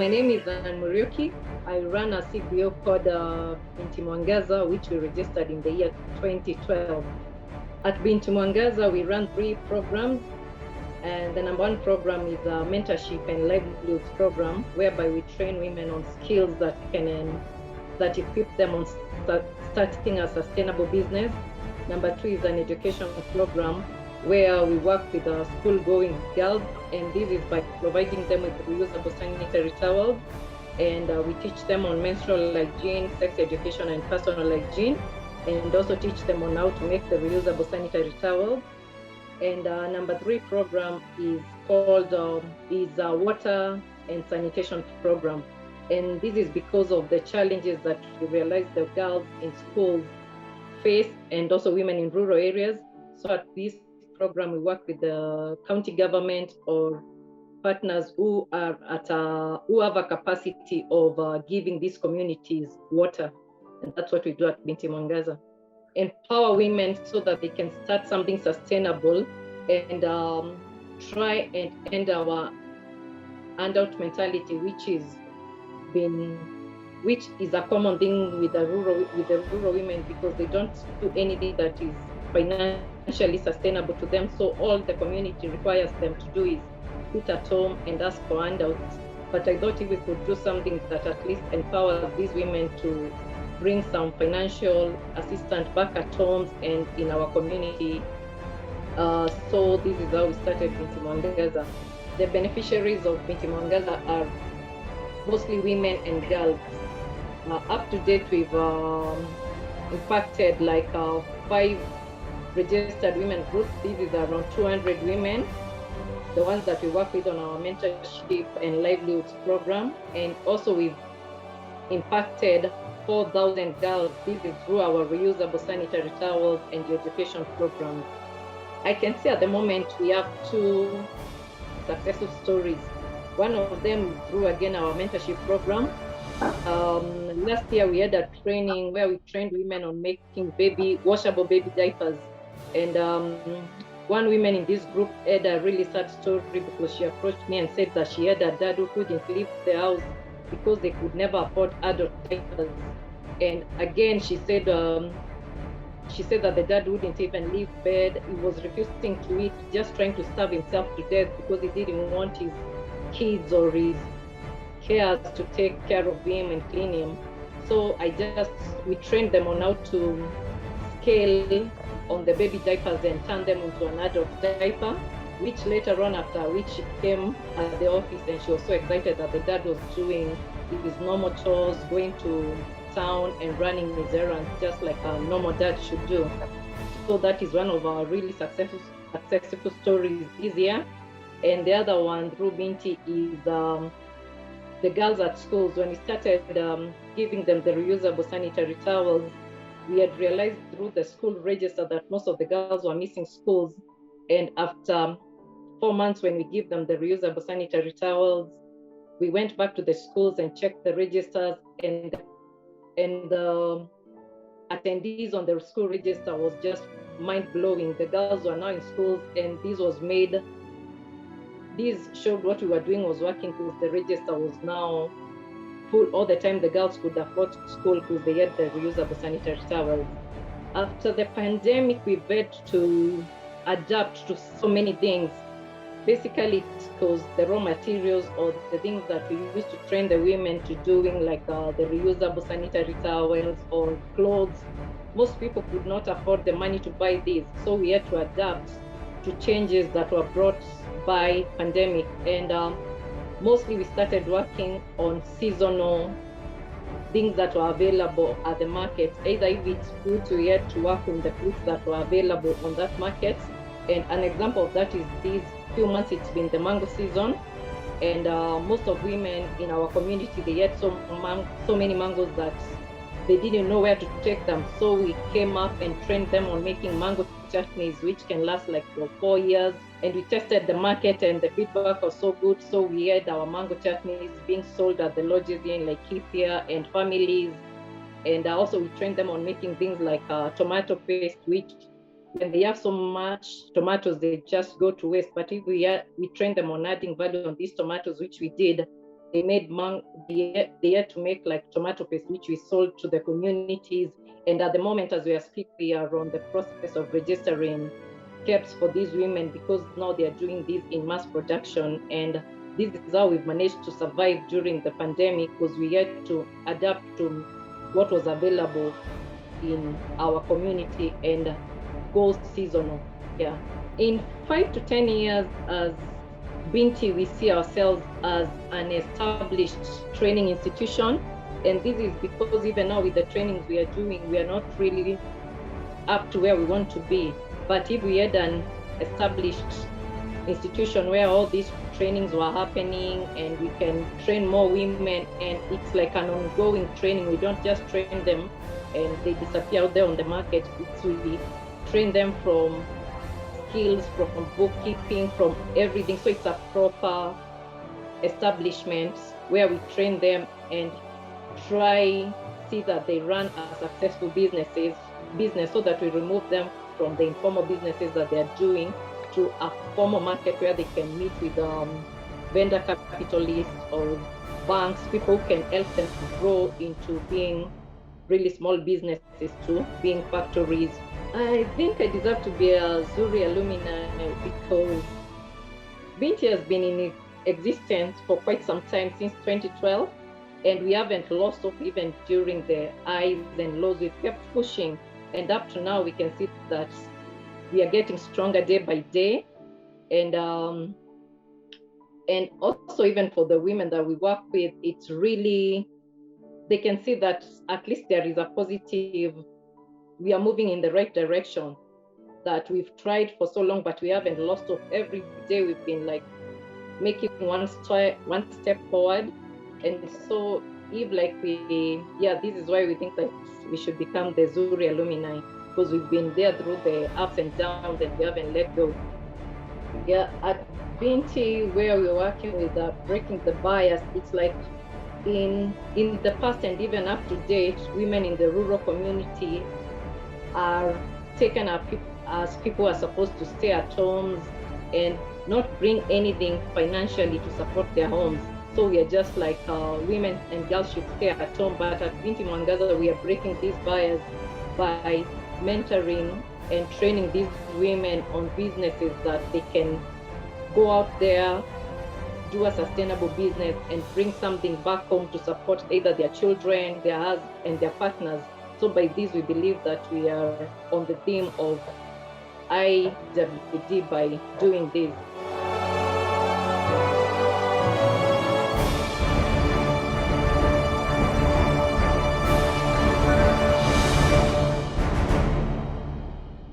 My name is Ann Muriuki. I run a CBO called Binti Mwangaza, which we registered in the year 2012. At Binti Mwangaza, we run 3 programs. And the number 1 program is a mentorship and livelihoods program, whereby we train women on skills that equip them on starting a sustainable business. Number 2 is an education program where we work with school-going girls, and this is by providing them with reusable sanitary towels, and we teach them on menstrual hygiene, sex education, and personal hygiene, and also teach them on how to make the reusable sanitary towels. And number 3 program is called water and sanitation program. And this is because of the challenges that we realize the girls in schools face, and also women in rural areas. So at this program, we work with the county government or partners who have a capacity of giving these communities water. And that's what we do at Binti Mwangaza. Empower women so that they can start something sustainable and try and end our handout mentality, which is a common thing with the rural women, because they don't do anything that is financially sustainable to them. So all the community requires them to do is sit at home and ask for handouts. But I thought if we could do something that at least empowers these women to bring some financial assistance back at homes and in our community. So this is how we started Binti Mwangaza. The beneficiaries of Binti Mwangaza are mostly women and girls. Up to date, we've impacted like 5 registered women groups. This is around 200 women, the ones that we work with on our mentorship and livelihoods program. And also we've impacted 4,000 girls. This is through our reusable sanitary towels and the education programs. I can say at the moment we have 2 successful stories. One of them is through, again, our mentorship program. Last year we had a training where we trained women on making washable baby diapers. And one woman in this group had a really sad story, because she approached me and said that she had a dad who couldn't leave the house because they could never afford adult diapers. And again, she said that the dad wouldn't even leave bed. He was refusing to eat, just trying to starve himself to death because he didn't want his kids or his carers to take care of him and clean him. So we trained them on how to scale on the baby diapers and turn them into an adult diaper, which later on, after which she came at the office and she was so excited that the dad was doing his normal chores, going to town and running his errands just like a normal dad should do. So that is one of our really successful stories this year. And the other one through Binti is the girls at schools. When we started giving them the reusable sanitary towels, we had realized through the school register that most of the girls were missing schools. And after 4 months, when we give them the reusable sanitary towels, we went back to the schools and checked the registers, and the attendees on the school register was just mind-blowing. The girls were now in schools, and this showed what we were doing was working, because the register was now full all the time. The girls could afford school because they had the reusable sanitary towels. After the pandemic, we've had to adapt to so many things. Basically, because the raw materials or the things that we used to train the women to doing, like the reusable sanitary towels or clothes, most people could not afford the money to buy these. So we had to adapt to changes that were brought by pandemic. And mostly we started working on seasonal things that were available at the market. Either if it's fruits, we had to work on the fruits that were available on that market. And an example of that is these few months, it's been the mango season. And most of women in our community, they had so many mangoes that they didn't know where to take them. So we came up and trained them on making mango chutneys, which can last like for 4 years. And we tested the market and the feedback was so good. So we had our mango chutneys being sold at the lodges here in Laikipia and families. And also we trained them on making things like tomato paste, which when they have so much tomatoes, they just go to waste. But if we train them on adding value on these tomatoes, which we did, they made they had to make like tomato paste, which we sold to the communities. And at the moment, as we are speaking, we are on the process of registering caps for these women, because now they are doing this in mass production. And this is how we've managed to survive during the pandemic, because we had to adapt to what was available in our community and go seasonal. Yeah. In 5 to 10 years as Binti, we see ourselves as an established training institution. And this is because even now with the trainings we are doing, we are not really up to where we want to be. But if we had an established institution where all these trainings were happening and we can train more women, and it's like an ongoing training, we don't just train them and they disappear out there on the market. It's we train them from skills, from bookkeeping, from everything. So it's a proper establishment where we train them and try see that they run a successful business, so that we remove them from the informal businesses that they're doing to a formal market where they can meet with vendor capitalists or banks, people who can help them to grow into being really small businesses to being factories. I think I deserve to be a Zuri alumni because Binti has been in existence for quite some time, since 2012, and we haven't lost hope even during the highs and lows. We've kept pushing, and up to now we can see that we are getting stronger day by day. And also even for the women that we work with, it's really, they can see that at least there is a positive, we are moving in the right direction, that we've tried for so long, but we haven't lost hope. Every day we've been like making one step forward. And so if like this is why we think that we should become the Zuri alumni, because we've been there through the ups and downs and we haven't let go. Yeah, at Binti, where we're working with breaking the bias, it's like in the past and even up to date, women in the rural community are taken up as people who are supposed to stay at homes and not bring anything financially to support their homes. So we are just like women and girls should stay at home. But at Binti Mwangaza, we are breaking these barriers by mentoring and training these women on businesses that they can go out there, do a sustainable business, and bring something back home to support either their children, their husbands, and their partners. So by this, we believe that we are on the theme of IWD by doing this.